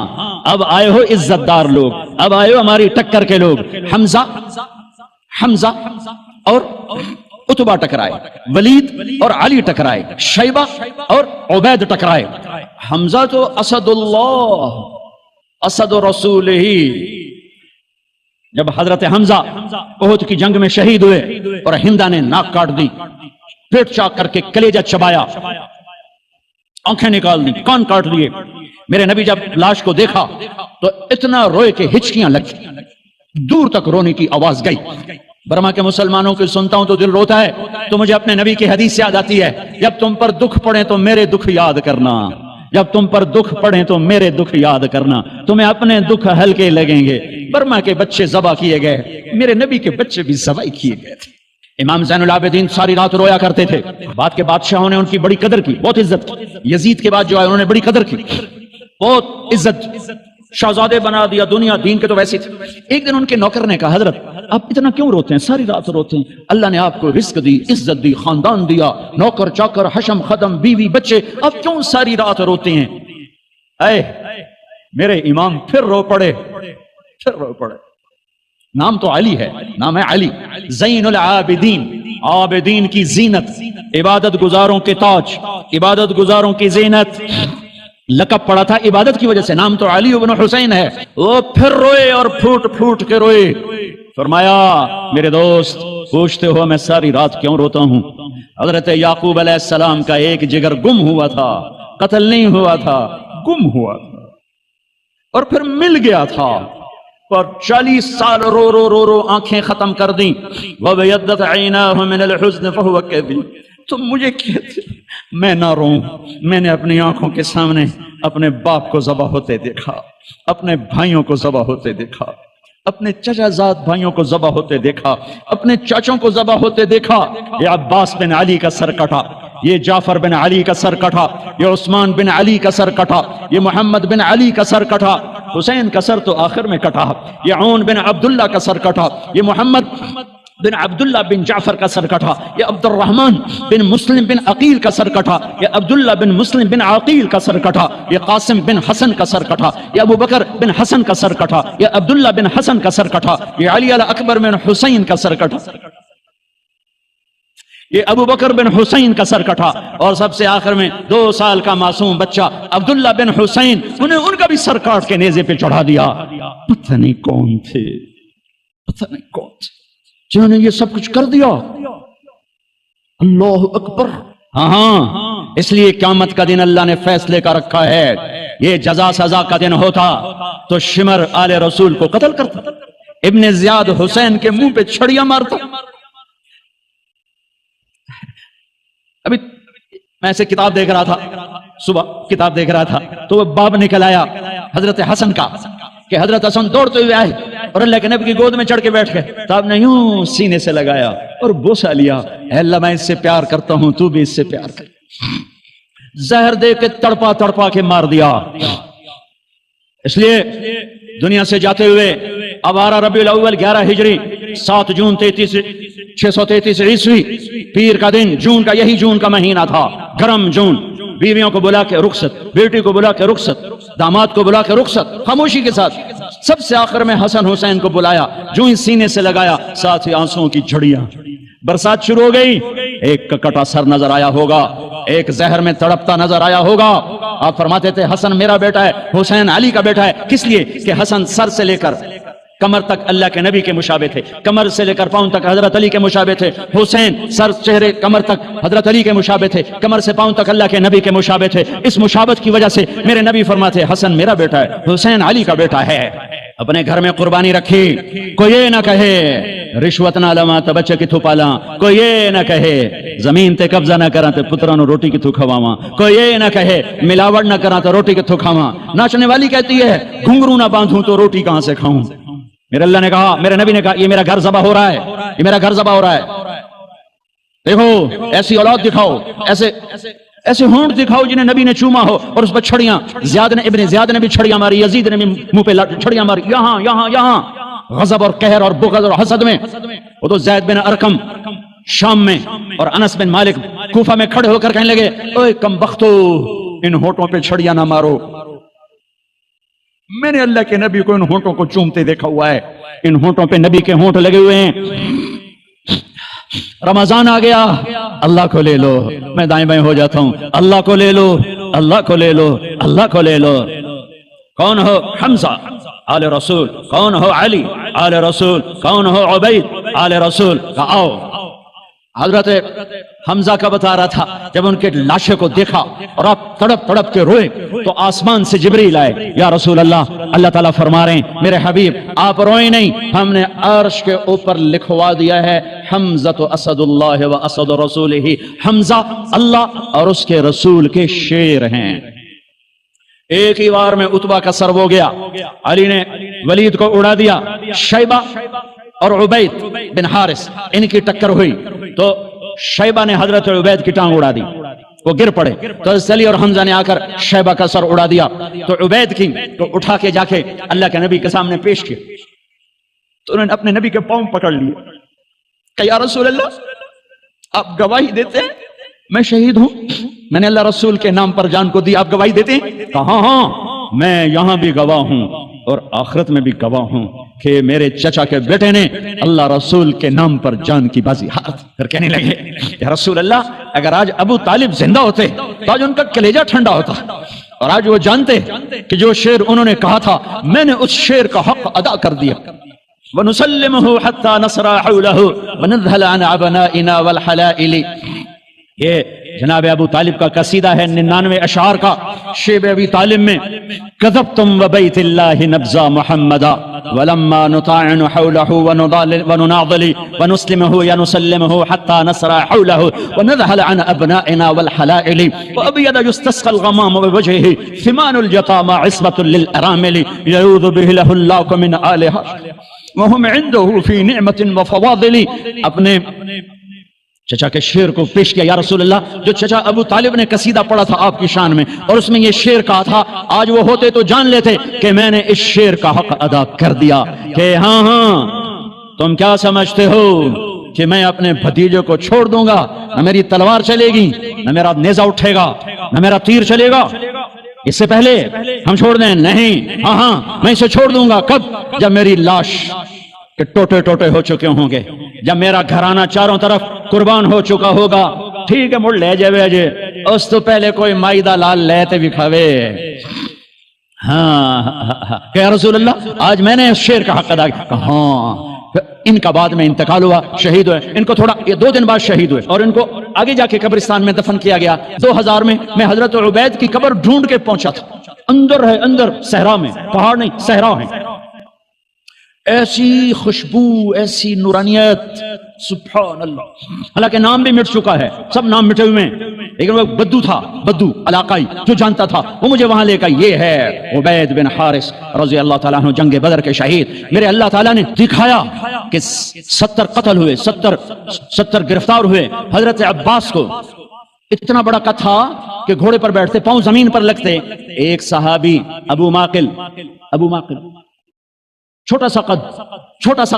Speaker 1: اب آئے ہو عزت دار لوگ، اب آئے ہو ہماری ٹکر کے لوگ۔ حمزہ اور عتبہ ٹکرائے، ولید اور علی ٹکرائے، شیبہ اور عبید ٹکرائے۔ حمزہ تو اسد اللہ، اسد رسول ہی۔ جب حضرت حمزہ احد کی جنگ میں شہید ہوئے اور ہندا نے ناک کاٹ دی، پیٹ چاک کر کے کلیجہ چبایا، آنکھیں نکال دی، کان کاٹ دیے، میرے نبی جب لاش کو دیکھا تو اتنا روئے کہ ہچکیاں لگی، دور تک رونے کی آواز گئی۔ برما کے مسلمانوں کی سنتا ہوں تو دل روتا ہے، تو مجھے اپنے نبی کی حدیث یاد آتی ہے، جب تم پر دکھ پڑے تو میرے دکھ یاد کرنا، جب تم پر دکھ پڑے تو میرے دکھ یاد کرنا، تمہیں اپنے دکھ ہلکے لگیں گے۔ برما کے بچے ذبح کیے گئے، میرے نبی کے بچے بھی ذبح کیے گئے تھے۔ امام زین العابدین ساری رات رویا کرتے تھے، بعد کے بادشاہوں نے ان کی بڑی قدر کی، بہت عزت کی۔ یزید کے بعد جو ہے انہوں نے بڑی قدر کی، بہت عزت، شہزادے بنا دیا، دنیا دین کے تو ویسے تھے۔ ایک دن ان کے نوکر نے کہا حضرت آپ اتنا کیوں روتے ہیں، ساری رات روتے ہیں، اللہ نے آپ کو رزق دی، عزت دی، خاندان دیا، نوکر چاکر، حشم ختم، بیوی بچے، آپ کیوں ساری رات روتے ہیں؟ اے میرے امام پھر رو پڑے۔ نام تو علی ہے، نام ہے علی، زین العابدین، عابدین کی زینت، عبادت گزاروں کے تاج، عبادت گزاروں کی زینت۔ لقب پڑا تھا عبادت کی وجہ سے، نام تو علی بن حسین ہے۔ وہ پھر روئے اور پھوٹ پھوٹ کے روئے۔ فرمایا میرے دوست پوچھتے ہو میں ساری رات کیوں روتا ہوں؟ حضرت یعقوب علیہ السلام کا ایک جگر گم ہوا تھا، قتل نہیں ہوا تھا، گم ہوا تھا اور پھر مل گیا تھا، اور 40 سال رو رو رو رو آنکھیں ختم کر دیں۔ وَبَيَضَّتْ عَيْنَاهُ مِنَ الْحُزْنِ فَهُوَ كَظِيمٌ۔ تم مجھے کہتے میں نہ روں، میں نے اپنی آنکھوں کے سامنے اپنے باپ کو ذبح ہوتے دیکھا، اپنے بھائیوں کو ذبح ہوتے دیکھا، اپنے چچا زاد بھائیوں کو ذبح ہوتے دیکھا، اپنے چاچوں کو ذبح ہوتے دیکھا۔ یہ عباس بن علی کا سر کٹا، یہ جعفر بن علی کا سر کٹا، یہ عثمان بن علی کا سر کٹا، یہ محمد بن علی کا سر کٹا، حسین کا سر تو آخر میں کٹا، یہ عون بن عبداللہ کا سر کٹا، یہ محمد بن عبداللہ بن جعفر کا سر کٹا، یہ عبد الرحمن بن مسلم بن عقیل کا سر کٹا، یہ عبداللہ بن مسلم بن عقیل کا سر کٹا، یہ قاسم بن حسن کا سر کٹا، یہ ابو بکر بن حسن کا سر کٹا، یہ عبداللہ بن حسن کا سر کٹا، یہ علی اکبر بن حسین کا سر کٹا، یہ ابو بکر بن حسین کا سر کٹا، اور سب سے آخر میں 2 سال کا معصوم بچہ عبداللہ بن حسین، انہیں ان کا بھی سر کاٹ کے نیزے پہ چڑھا دیا۔ پتہ نہیں کون تھے، پتہ نہیں کون تھے جنہوں نے یہ سب کچھ کر دیا۔ اللہ اکبر۔ ہاں اس لیے قیامت کا دن اللہ نے فیصلے کا رکھا ہے، یہ جزا سزا کا دن ہوتا تو شمر آل رسول کو قتل کرتا، ابن زیاد حسین کے منہ پہ چھڑیاں مارتا۔ ابھی میں ایسے کتاب دیکھ رہا تھا، صبح کتاب دیکھ رہا تھا تو وہ باب نکل آیا حضرت حسن کا کہ حضرت حسن دوڑتے ہوئے آئے اور اللہ کے نبی کی گود میں چڑھ کے بیٹھ گئے، تو آپ نے یوں سینے سے لگایا اور بوسہ لیا، اے اللہ میں اس سے پیار کرتا ہوں، تو بھی اس سے پیار کر۔ زہر دے کے تڑپا تڑپا کے مار دیا۔ اس لیے دنیا سے جاتے ہوئے اب 12 ربیع الاول 11 ہجری 7 جون 633 عیسوی پیر کا دن، جون کا، یہی جون کا مہینہ تھا، گرم جون۔ بیویوں کو بلا کے رخصت، بیٹی کو بلا کے رخصت، داماد کو بلا کے رخصت، خاموشی کے ساتھ۔ سب سے آخر میں حسن حسین کو بلایا، جو ہی سینے سے لگایا ساتھ ہی آنسوؤں کی جھڑیاں، برسات شروع ہو گئی۔ ایک کا کٹا سر نظر آیا ہوگا، ایک زہر میں تڑپتا نظر آیا ہوگا۔ آپ فرماتے تھے حسن میرا بیٹا ہے، حسین علی کا بیٹا ہے، کس لیے کہ حسن سر سے لے کر کمر تک اللہ کے نبی کے مشابہ تھے، کمر سے لے کر پاؤں تک حضرت علی کے مشابہ تھے، حسین سر چہرے کمر تک حضرت علی کے مشابہ تھے، کمر سے پاؤں تک اللہ کے نبی کے مشابہ تھے۔ اس مشابہت کی وجہ سے میرے نبی فرماتے حسن میرا بیٹا ہے، حسین علی کا بیٹا ہے۔ اپنے گھر میں قربانی رکھی، کوئی یہ نہ کہے رشوت نہ لواں تو بچے کتھوں پالاں، کوئی یہ نہ کہے زمین تے قبضہ نہ کراں تے پتراں نوں روٹی کتھوں کھواواں، کوئی یہ نہ کہے ملاوٹ نہ کراں تو روٹی کتھوں کھاواں۔ ناچنے والی کہتی ہے گھنگرو نہ باندھوں تو روٹی کہاں سے کھاؤں۔ میرے اللہ نے کہا، میرے نبی نے کہا یہ میرا گھر ذبح ہو رہا ہے، یہ میرا گھر ذبح ہو رہا ہے۔ دیکھو ایسی اولاد دکھاؤ، ایسے ہونٹ دکھاؤ جنہیں نبی نے چوما ہو اور اس پر چھڑیاں، ابن زیاد نے بھی چھڑیاں ماری، یزید نے بھی منہ پہ چھڑیاں ماری، یہاں یہاں یہاں، غضب اور قہر اور بغض اور حسد میں۔ وہ تو زید بن ارقم شام میں اور انس بن مالک کوفہ میں کھڑے ہو کر کہنے لگے اوے کم بختو ان ہونٹوں پہ چھڑیاں نہ مارو۔ میں نے اللہ کے نبی کو ان ہونٹوں کو چومتے دیکھا ہوا ہے، ان ہونٹوں پہ نبی کے ہونٹ لگے ہوئے ہیں۔ رمضان آ گیا، اللہ کو لے لو، میں دائیں بائیں ہو جاتا ہوں، اللہ کو لے لو، اللہ کو لے لو، اللہ کو لے لو۔ کون ہو حمزہ آل رسول، کون ہو علی آل رسول، کون ہو عبید آل رسول۔ آؤ حضرت حمزہ کا بتا رہا تھا جب ان کے لاشے کو دیکھا اور آپ تڑپ تڑپ کے روئے تو آسمان سے جبریل آئے، یا رسول اللہ، اللہ تعالیٰ فرما رہے ہیں میرے حبیب آپ روئیں نہیں، ہم نے عرش کے اوپر لکھوا دیا ہے حمزہ اسد اللہ و اسد رسولہ، حمزہ اللہ اور اس کے رسول کے شیر ہیں۔ ایک ہی وار میں عتبہ کا سر ہو گیا، علی نے ولید کو اڑا دیا، شیبہ اور عبید بن حارث ان کی ٹکر ہوئی تو شیبہ نے حضرت عبید کی ٹانگ اڑا دی، وہ گر پڑے تو حضرت علی اور حمزہ نے آ کر شیبہ کا سر اڑا دیا تو عبید کی تو اٹھا کے جا کے اللہ کے نبی کے سامنے پیش کیا تو انہوں نے اپنے نبی کے پاؤں پکڑ لیے کہ یا رسول اللہ آپ گواہی دیتے ہیں میں شہید ہوں، میں نے اللہ رسول کے نام پر جان کو دی، آپ گواہی دیتے ہیں؟ کہا ہاں میں یہاں بھی گواہ ہوں اور آخرت میں بھی گواہ ہوں کہ میرے چچا کے بیٹے نے اللہ رسول کے نام پر جان کی بازی ہار۔ پھر کہنے لگے یا رسول اللہ اگر آج ابو طالب زندہ ہوتے تو آج ان کا کلیجہ ٹھنڈا ہوتا اور آج وہ جانتے کہ جو شعر انہوں نے کہا تھا میں نے اس شعر کا حق ادا کر دیا۔ وَنُسَلِّمُهُ حَتَّى نَصْرَ حَوْلَهُ وَنَذْهَلَ عَنْ عَبْنَائِنَا وَالْحَلَائِلِ۔ یہ جناب ابو طالب کا قصیدہ ہے 99 اشعار کا، شیب ابی طالب میں کذبتم وبیت اللہ نبزا محمدا ولما نطاعن حوله ونناضل ونسلمه یا نسلمه حتى نسرع حوله ونذهل عن ابنائنا والحلائل وابيض يستسقى الغمام بوجهه ثمان الجطامى عصبة للارامل يعوذ به له الله من آلهة وهم عنده في نعمة وفواضل۔ اپنے چچا کے شعر کو پیش کیا، یا رسول اللہ جو چچا ابو طالب نے قصیدہ پڑھا تھا آپ کی شان میں اور اس میں یہ شعر کہا تھا، آج وہ ہوتے تو جان لیتے کہ میں نے اس شعر کا حق ادا کر دیا کہ ہاں ہاں تم کیا سمجھتے ہو کہ میں اپنے بھتیجے کو چھوڑ دوں گا؟ نہ میری تلوار چلے گی، نہ میرا نیزہ اٹھے گا، نہ میرا تیر چلے گا، اس سے پہلے ہم چھوڑ دیں؟ نہیں، ہاں ہاں میں اسے چھوڑ دوں گا۔ کب؟ جب میری لاش کہ ٹوٹے ٹوٹے ہو چکے ہوں گے، جب میرا گھرانہ چاروں طرف قربان ہو چکا ہوگا۔ ٹھیک ہے مڑ لے جائے اس تو پہلے کوئی مائدہ لال لیتے بھی کھاوے۔ ہاں کہ یا رسول اللہ آج میں نے اس شعر کا حق ادا کیا۔ ہاں ان کا بعد میں انتقال ہوا، شہید ہوئے، ان کو تھوڑا یہ 2 دن بعد شہید ہوئے اور ان کو آگے جا کے قبرستان میں دفن کیا گیا۔ 2000 میں حضرت عبید کی قبر ڈھونڈ کے پہنچا تھا، اندر ہے، اندر صحرا میں، پہاڑ نہیں صحرا ہے، ایسی خوشبو، ایسی نورانیت، سبحان اللہ۔ حالانکہ نام بھی مٹ چکا ہے، سب نام مٹے ہوئے ہیں، لیکن وہ بدو تھا، بدو علاقائی جو جانتا تھا وہ مجھے وہاں لے کر یہ ہے عبید بن حارث رضی اللہ تعالیٰ عنہ جنگ بدر کے شہید۔ میرے اللہ تعالیٰ نے دکھایا کہ 70 قتل ہوئے، 70 گرفتار ہوئے۔ حضرت عباس کو اتنا بڑا قد تھا کہ گھوڑے پر بیٹھتے پاؤں زمین پر لگتے۔ ایک صحابی ابو ماقل چھوٹا سا قد، چھوٹا سا،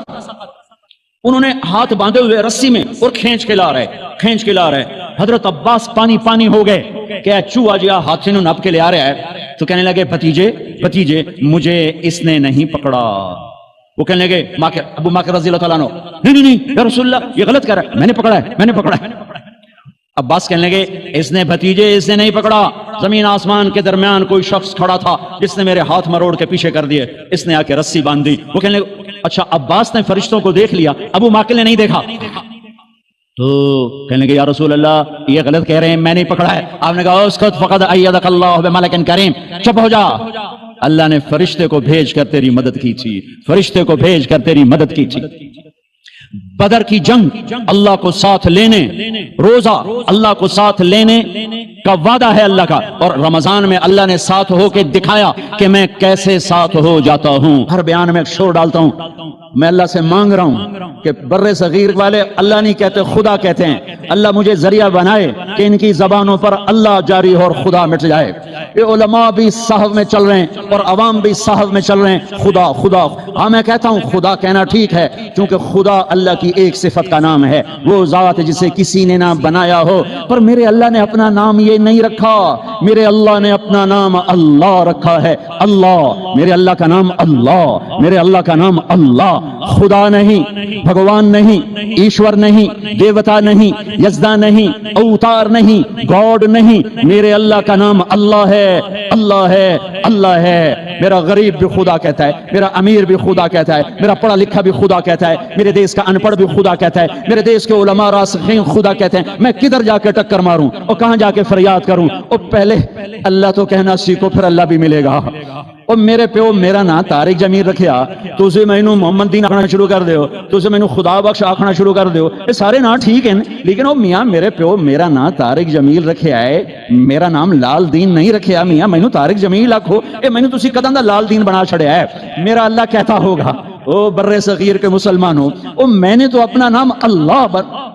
Speaker 1: انہوں نے ہاتھ باندھے ہوئے رسی میں اور کھینچ کے لا رہے۔ حضرت عباس پانی ہو گئے کہ چوہا جیا ہاتھ سے نپ کے لے آ رہا ہے تو کہنے لگے بھتیجے مجھے اس نے نہیں پکڑا۔ وہ کہنے لگے ابو ماقل رضی اللہ تعالیٰ عنہ نہیں یا رسول اللہ یہ غلط کہہ رہا ہے، میں نے پکڑا ہے۔ عباس کہنے لگے اس نے نہیں پکڑا، زمین آسمان کے درمیان کوئی شخص کھڑا تھا جس نے میرے ہاتھ مروڑ کے پیچھے کر دیے، اس نے آ کے رسی باندھ دی۔ وہ کہنے لگے اچھا عباس نے فرشتوں کو دیکھ لیا، ابو معقل نے نہیں دیکھا، تو کہنے لگے یا رسول اللہ یہ غلط کہہ رہے ہیں، میں نہیں پکڑا ہے۔ آپ نے کہا اسکت فقد ایدک اللہ بملک کریم، چپ ہو جا، اللہ نے فرشتے کو بھیج کر تیری مدد کی تھی، فرشتے کو بھیج کر تیری مدد کی تھی۔ بدر کی جنگ اللہ کو ساتھ لینے، روزہ اللہ کو ساتھ لینے کا وعدہ ہے اللہ کا، اور رمضان میں اللہ نے ساتھ ہو کے دکھایا کہ میں کیسے ساتھ ہو جاتا ہوں۔ ہر بیان میں ایک شور ڈالتا ہوں، میں اللہ سے مانگ رہا ہوں کہ بر صغیر والے اللہ نہیں کہتے خدا کہتے ہیں، اللہ مجھے ذریعہ بنائے کہ ان کی زبانوں پر اللہ جاری ہو اور خدا مٹ جائے۔ یہ علماء بھی صحف میں چل رہے ہیں اور عوام بھی صحف میں چل رہے ہیں، خدا خدا۔ ہاں میں کہتا ہوں خدا کہنا ٹھیک ہے، کیونکہ خدا اللہ کی ایک صفت کا نام ہے، وہ ذات جسے کسی نے نہ بنایا ہو، پر میرے اللہ نے اپنا نام یہ نہیں رکھا، میرے اللہ نے اپنا نام اللہ رکھا ہے۔ اللہ، میرے اللہ کا نام اللہ، میرے اللہ کا نام اللہ، خدا نہیں، بھگوان نہیں، ایشور نہیں، دیوتا نہیں، یزدا نہیں، اوتار نہیں، گاڈ نہیں، میرے اللہ کا نام اللہ ہے، اللہ ہے، اللہ ہے۔ میرا غریب بھی خدا کہتا ہے، میرا امیر بھی خدا کہتا ہے، میرا پڑھا لکھا بھی خدا کہتا ہے، میرے دیش کا ان پڑھ بھی خدا کہتا ہے، میرے دیش کے علماء راسخین خدا کہتے ہیں۔ میں کدھر جا کے ٹکر ماروں اور کہاں جا کے فریاد کروں؟ اور پہلے اللہ تو کہنا سیکھو، پھر اللہ بھی ملے گا۔ اور میرے پیو میرا نا طارق جمیل رکھیا، تُسے مینوں محمد دین آکھنا شروع کر دیو، تُسے مینوں خدا بخش آکھنا شروع کر دیو، یہ سارے نا ٹھیک ہیں، لیکن وہ میاں میرے پیو میرا نا طارق جمیل رکھیا ہے، میرا نام لال دین نہیں رکھیا، میاں مینوں طارق جمیل آکھو، اے مینوں تسی کداں دا لال دین بنا چھڑیا ہے؟ میرا اللہ کہتا ہوگا او بر صغیر کے مسلمانوں، او میں نے تو اپنا نام اللہ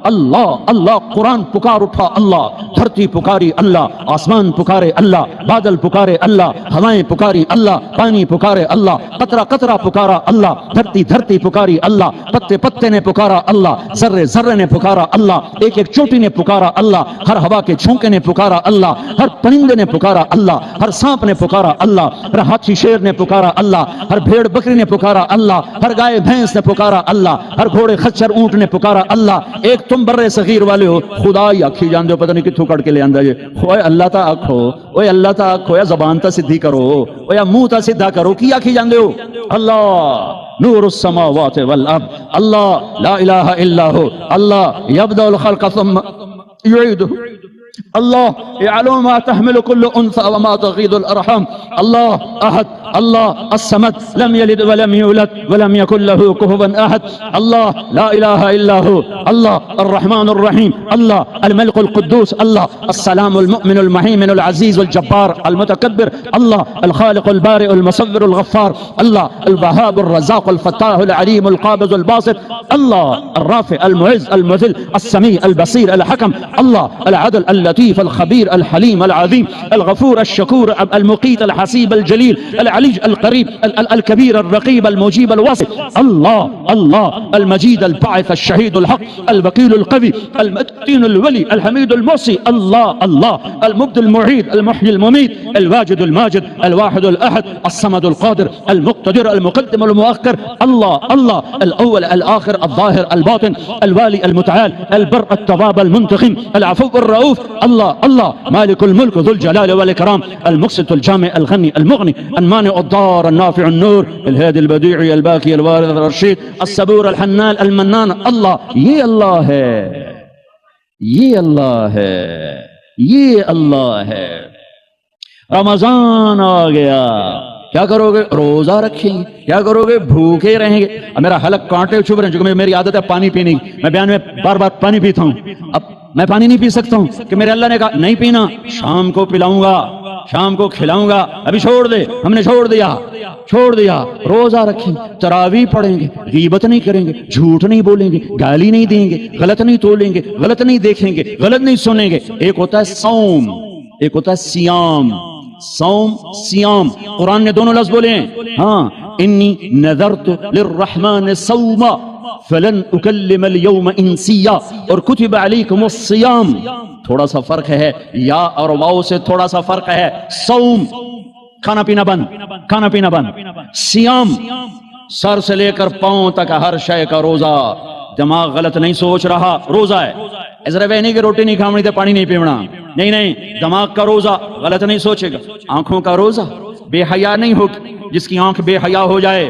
Speaker 1: اللہ اللہ، قرآن پکار اٹھا اللہ، دھرتی پکاری اللہ، آسمان پکارے اللہ، بادل پکارے اللہ، ہوائیں پکاری اللہ، پانی پکارے اللہ، قطرہ قطرہ پکارا اللہ، دھرتی دھرتی پکاری اللہ، پتے پتے نے پکارا اللہ، ذرے ذرے نے پکارا اللہ، ایک ایک چوٹی نے پکارا اللہ، ہر ہوا کے جھونکے نے پکارا اللہ، ہر پرندے نے پکارا اللہ، ہر سانپ نے پکارا اللہ، ہر ہاتھی شیر نے پکارا اللہ، ہر بھیڑ بکری نے پکارا اللہ، ہر گائے بھینس نے پکارا اللہ، ہر گھوڑے خچر اونٹ نے پکارا اللہ۔ ایک تم بر صغیر والے ہو، خدا ہی آکھی جاندے ہو، پتہ نہیں کتھوں کڑ کے لے آندا جے، اوے اللہ تا آکھو، اوے اللہ تا آکھو، یا زبان تا سدھی کرو، اوے یا منہ تا سدھا کرو، کی آکھی جاندے ہو؟ اللہ نور السماوات والارض، اللہ لا الہ الا ہو، اللہ یبدأ الخلق ثم یعیدہ، اللہ یعلم ما تحمل كل انثى وما تغيض الارحام، اللہ احد، اللہ الصمد، لم يلد ولم يولد ولم يكن له كفوا احد، اللہ لا الہ الا هو، اللہ الرحمن الرحیم، اللہ الملك القدوس، اللہ السلام المؤمن المهيمن العزيز الجبار المتكبر، اللہ الخالق البارئ المصور الغفار، اللہ الوهاب الرزاق الفتاح العليم القابض الباسط، اللہ الرافع المعز المذل السميع البصير الحكم، اللہ العدل اللطيف الخبير الحليم العظيم الغفور الشكور المقيت الحسيب الجليل العلي القريب الكبير الرقيب المجيب الواسع، الله الله المجيد الباعث الشهيد الحق الوكيل القوي المتين الولي الحميد الموصي، الله الله المبدي المعيد المحيي المميت الواجد الماجد الواحد الأحد الصمد القادر المقتدر المقدم المؤخر، الله الله الأول الآخر الظاهر الباطن الوالي المتعال البر التواب المنتقم العفو الرؤوف، الله الله مالك الملك ذو الجلال والإكرام المقسط الجامع الغني المغني المانع الضار النافع النور الهادي البديع الباقي الوارث الرشيد الصبور الحنان المنان، اللہ یہ اللہ ہے، یہ اللہ ہے، یہ اللہ ہے۔ رمضان آ گیا، کیا کرو گے؟ روزہ رکھیں گے۔ کیا کرو گے؟ بھوکے رہیں گے۔ اب میرا حلق کانٹے چھپ رہے ہیں، کیونکہ میری عادت ہے پانی پینے کی، میں بیان میں بار بار پانی پیتا ہوں۔ اب میں پانی نہیں پی سکتا ہوں کہ میرے اللہ نے کہا نہیں پینا، شام کو پلاؤں گا، شام کو کھلاؤں گا، ابھی چھوڑ دے، ہم نے چھوڑ دیا۔ روزہ رکھیں، تراویح پڑھیں گے، غیبت نہیں کریں گے، جھوٹ نہیں بولیں گے، گالی نہیں دیں گے، غلط نہیں تولیں گے، غلط نہیں دیکھیں گے، غلط نہیں سنیں گے۔ ایک ہوتا ہے صوم، ایک ہوتا ہے سیام۔ صوم سیام، قرآن نے دونوں لفظ بولے ہیں۔ ہاں، انی نذرت للرحمن صوما فلن اکلم اليوم انسیا، اور کتب علیکم الصیام، تھوڑا سا فرق ہے، یا اور واو سے تھوڑا سا فرق ہے۔ صوم کھانا پینا بند، کھانا پینا بند۔ سیام سر سے لے کر پاؤں تک ہر شے کا روزہ، دماغ غلط نہیں سوچ رہا، روزہ ہے۔ ازرا وہ نہیں کہ روٹی نہیں کھاونی تے پانی نہیں پیونا، نہیں، دماغ کا روزہ، غلط نہیں سوچے گا۔ آنکھوں کا روزہ، بے حیا نہیں ہو، جس کی آنکھ بے حیا ہو جائے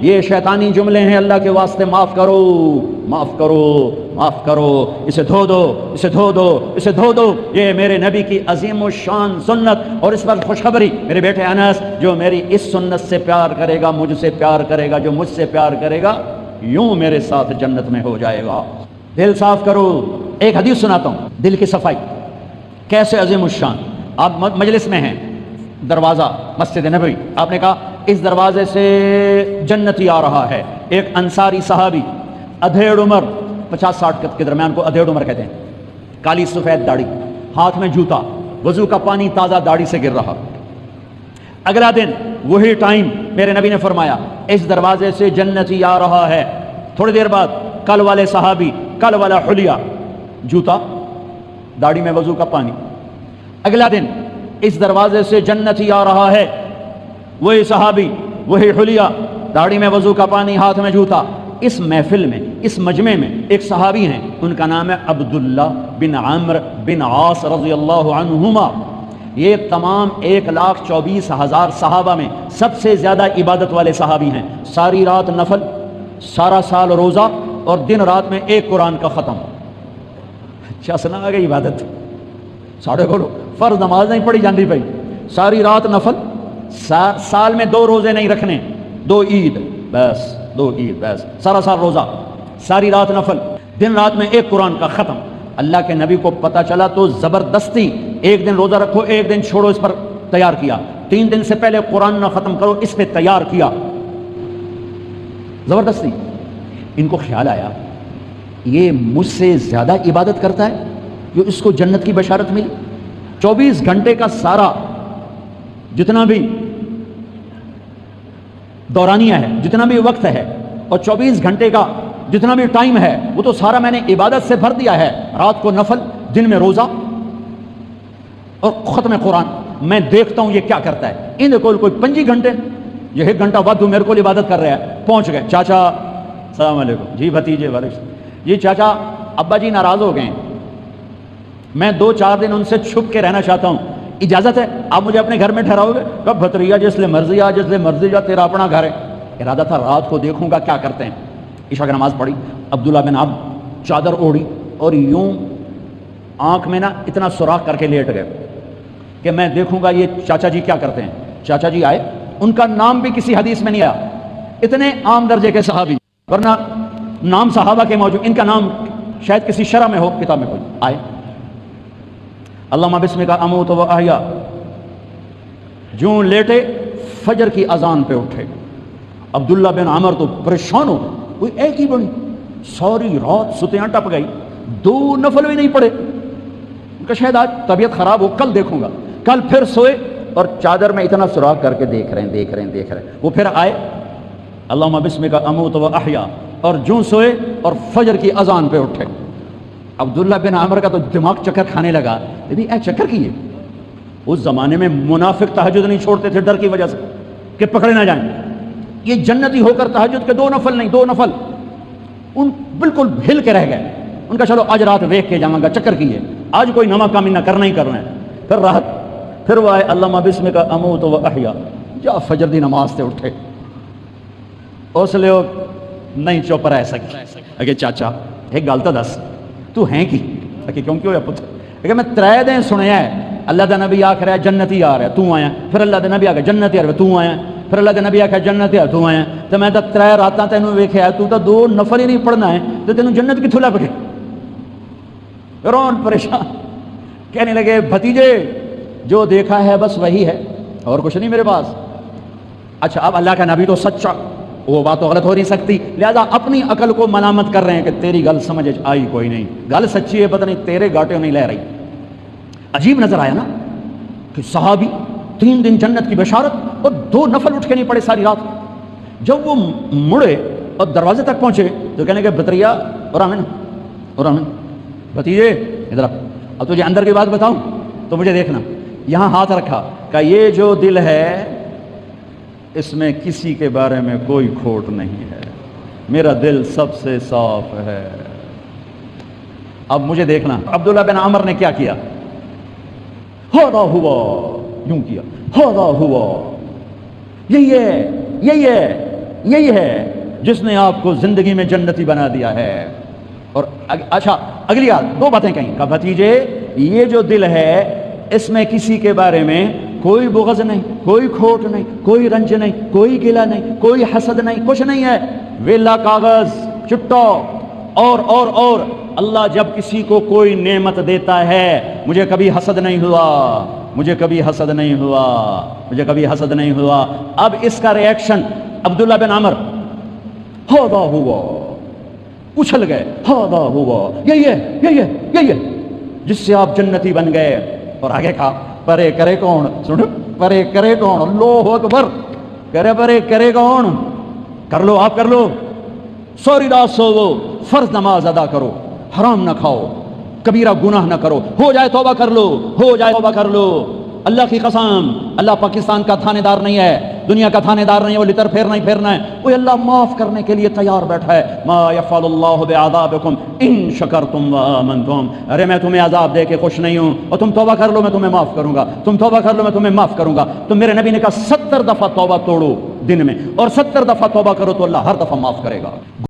Speaker 1: یہ شیطانی جملے ہیں، اللہ کے واسطے معاف کرو، معاف کرو، معاف کرو، اسے دھو دو، اسے دھو دو، اسے دھو دو۔ یہ میرے نبی کی عظیم الشان سنت، اور اس پر خوشخبری میرے بیٹے انس، جو میری اس سنت سے پیار کرے گا، مجھ سے پیار کرے گا، جو مجھ سے پیار کرے گا، یوں میرے ساتھ جنت میں ہو جائے گا۔ دل صاف کرو۔ ایک حدیث سناتا ہوں، دل کی صفائی کیسے عظیم الشان۔ آپ مجلس میں ہیں، دروازہ مسجد نبوی، آپ نے کہا اس دروازے سے جنتی آ رہا ہے۔ ایک انصاری صحابی، ادھیڑ عمر، 50-60 کے درمیان کو ادھیڑ عمر کہتے ہیں، کالی سفید داڑھی، ہاتھ میں جوتا، وضو کا پانی تازہ داڑھی سے گر رہا۔ اگلا دن وہی ٹائم میرے نبی نے فرمایا اس دروازے سے جنتی آ رہا ہے۔ تھوڑی دیر بعد کل والے صحابی، کل والا حلیہ، جوتا، داڑھی میں وضو کا پانی۔ اگلا دن اس دروازے سے جنتی آ رہا ہے، وہی صحابی، وہی حلیہ، داڑھی میں وضو کا پانی، ہاتھ میں جوتا۔ اس محفل میں، اس مجمع میں ایک صحابی ہیں، ان کا نام ہے عبداللہ بن عمرو بن عاص رضی اللہ عنہما۔ یہ تمام 1,24,000 صحابہ میں سب سے زیادہ عبادت والے صحابی ہیں۔ ساری رات نفل، سارا سال روزہ، اور دن رات میں ایک قرآن کا ختم۔ اچھا سنا آ گئی عبادت، ساڑھے بولو فرض نماز نہیں پڑھی جاندی بھائی، ساری رات نفل، سال میں 2 روزے نہیں رکھنے، 2 عید بس، 2 عید بس، سارا سال روزہ، ساری رات نفل، دن رات میں ایک قرآن کا ختم۔ اللہ کے نبی کو پتہ چلا تو زبردستی ایک دن روزہ رکھو، ایک دن چھوڑو، اس پر تیار کیا۔ 3 دن سے پہلے قرآن نہ ختم کرو، اس پہ تیار کیا زبردستی۔ ان کو خیال آیا یہ مجھ سے زیادہ عبادت کرتا ہے، جو اس کو جنت کی بشارت ملی۔ 24 گھنٹے کا سارا جتنا بھی دورانیہ ہے، جتنا بھی وقت ہے، اور 24 گھنٹے کا جتنا بھی ٹائم ہے، وہ تو سارا میں نے عبادت سے بھر دیا ہے۔ رات کو نفل، دن میں روزہ اور ختم قرآن۔ میں دیکھتا ہوں یہ کیا کرتا ہے۔ ان کو کوئی 25 گھنٹے، یہ 1 گھنٹہ بعد میرے کو عبادت کر رہا ہے۔ پہنچ گئے، چاچا السلام علیکم، جی بھتیجے وعلیکم، جی چاچا ابا جی ناراض ہو گئے ہیں، میں 2-4 دن ان سے چھپ کے رہنا چاہتا ہوں، اجازت ہے؟ آپ مجھے اپنے گھر میں ٹھہراؤ گے؟ کب بھتریا جس لئے مرضی آ، جس لئے مرضی جا، تیرا اپنا گھر ہے۔ ارادہ تھا رات کو دیکھوں گا کیا کرتے ہیں۔ عشاء کی نماز پڑھی، عبداللہ بن عب چادر اوڑھی اور یوں آنکھ میں نا اتنا سوراخ کر کے لیٹ گئے کہ میں دیکھوں گا یہ چاچا جی کیا کرتے ہیں۔ چاچا جی آئے، ان کا نام بھی کسی حدیث میں نہیں آیا، اتنے عام درجے کے صحابی، ورنہ نام صحابہ کے موجود، ان کا نام شاید کسی شرح میں ہو، کتاب میں کوئی۔ آئے، اللہم بسمک اموت و احیا، جوں لیٹے فجر کی اذان پہ اٹھے۔ عبداللہ بن عمر تو پریشان ہو، کوئی ایک ہی بڑی، ساری رات ستیاں ٹپ گئی، 2 نفل بھی نہیں پڑے۔ ان کا شاید آج طبیعت خراب ہو، کل دیکھوں گا۔ کل پھر سوئے اور چادر میں اتنا سراخ کر کے دیکھ رہے ہیں۔ وہ پھر آئے، اللہم بسمک اموت و احیا، اور جوں سوئے اور فجر کی اذان پہ اٹھے۔ عبداللہ بن عمر کا تو دماغ چکر کھانے لگا، اے چکر کیے۔ اس زمانے میں منافق تہجد نہیں چھوڑتے تھے ڈر کی وجہ سے کہ پکڑے نہ جائیں۔ یہ جنتی ہو کر تہجد کے 2 نفل نہیں، 2 نفل، ان بالکل ہل کے رہ گئے۔ ان کا چلو آج رات ویکھ کے جاؤں گا، چکر کیے، آج کوئی نما کام نہ کرنا ہی کرنا ہے۔ پھر راحت، پھر وہ آئے، اللہم بسمک اموت و احیا، جا فجر دی نماز سے اٹھے۔ اس لیے نہیں چپ رہ سکے۔ اگے چاچا ایک گل تو دس، تو ہیں کی؟ کہ کیوں کیوں ہے پتر؟ کہ میں 3 دن سنیا ہے اللہ دا نبی آکھ رہا ہے جنتی آ رہا ہے، تو آیا۔ پھر اللہ دا نبی آکھ جنتی آ رہا ہے، تو آیا۔ پھر اللہ دا نبی آکھ جنتی آ، تو آیا۔ تو میں تو 3 راتاں تینوں ویکھیا، تو 2 نفل ہی نہیں پڑھنا ہے، تو تینوں جنت کتھوں لب گئی؟ رون پریشان، کہنے لگے بھتیجے جو دیکھا ہے بس وہی ہے، اور کچھ نہیں میرے پاس۔ اچھا اب اللہ کا نبی تو سچا، وہ بات تو غلط ہو نہیں سکتی، لہذا اپنی عقل کو ملامت کر رہے ہیں کہ تیری گل سمجھ آئی کوئی نہیں، گل سچی ہے، پتہ نہیں تیرے گاٹے نہیں لے رہی۔ عجیب نظر آیا نا کہ صحابی 3 دن جنت کی بشارت اور 2 نفل اٹھ کے نہیں پڑے ساری رات۔ جب وہ مڑے اور دروازے تک پہنچے تو کہنے کہ بطریا اور آمن بھتیجے ادھر، اب تجھے اندر کی بات بتاؤں تو مجھے دیکھنا۔ یہاں ہاتھ رکھا کہ یہ جو دل ہے اس میں کسی کے بارے میں کوئی کھوٹ نہیں ہے، میرا دل سب سے صاف ہے، اب مجھے دیکھنا۔ عبداللہ بن عمر نے کیا کیا؟ ہاذا ہوا، یوں کیا، ہاذا ہوا، یہی ہے، یہی ہے جس نے آپ کو زندگی میں جنتی بنا دیا ہے۔ اور اچھا اگلی بات، دو باتیں کہیں کہ بھتیجے یہ جو دل ہے اس میں کسی کے بارے میں کوئی بغض نہیں، کوئی کھوٹ نہیں، کوئی رنج نہیں، کوئی گلہ نہیں، کوئی حسد نہیں، کچھ نہیں ہے، ویلا کاغذ چٹو۔ اور اللہ جب کسی کو کوئی نعمت دیتا ہے، مجھے کبھی حسد نہیں ہوا، مجھے کبھی حسد نہیں ہوا، مجھے کبھی حسد نہیں ہوا۔ اب اس کا ریئیکشن عبداللہ بن عمر، ہاذا ہوا، اچھل گئے، ہاذا ہوا، یہی ہے جس سے آپ جنتی بن گئے۔ اور آگے کہا پرے کرے کون، سنو، پرے کرے کون، اللہ اکبر، پرے کرے کون، کر لو آپ، کر لو، سوری رات سو، فرض نماز ادا کرو، حرام نہ کھاؤ، کبیرہ گناہ نہ کرو، ہو جائے توبہ کر لو، ہو جائے توبہ کر لو۔ اللہ کی قسم، اللہ پاکستان کا تھانے دار نہیں ہے، دنیا کا تھانے دار نہیں ہے، وہ لتر پھیرنا ہی پھیرنا ہے، وہ اللہ معاف کرنے کے لیے تیار بیٹھا ہے۔ ما یفعل اللہ بعذابکم ان شکرتم وآمنتم، ارے میں تمہیں عذاب دے کے خوش نہیں ہوں، اور تم توبہ کر لو میں تمہیں معاف کروں گا، تم توبہ کر لو میں تمہیں معاف کروں گا۔ تو میرے نبی نے کہا 70 دفعہ توبہ توڑو دن میں، اور 70 دفعہ توبہ کرو تو اللہ ہر دفعہ معاف کرے گا۔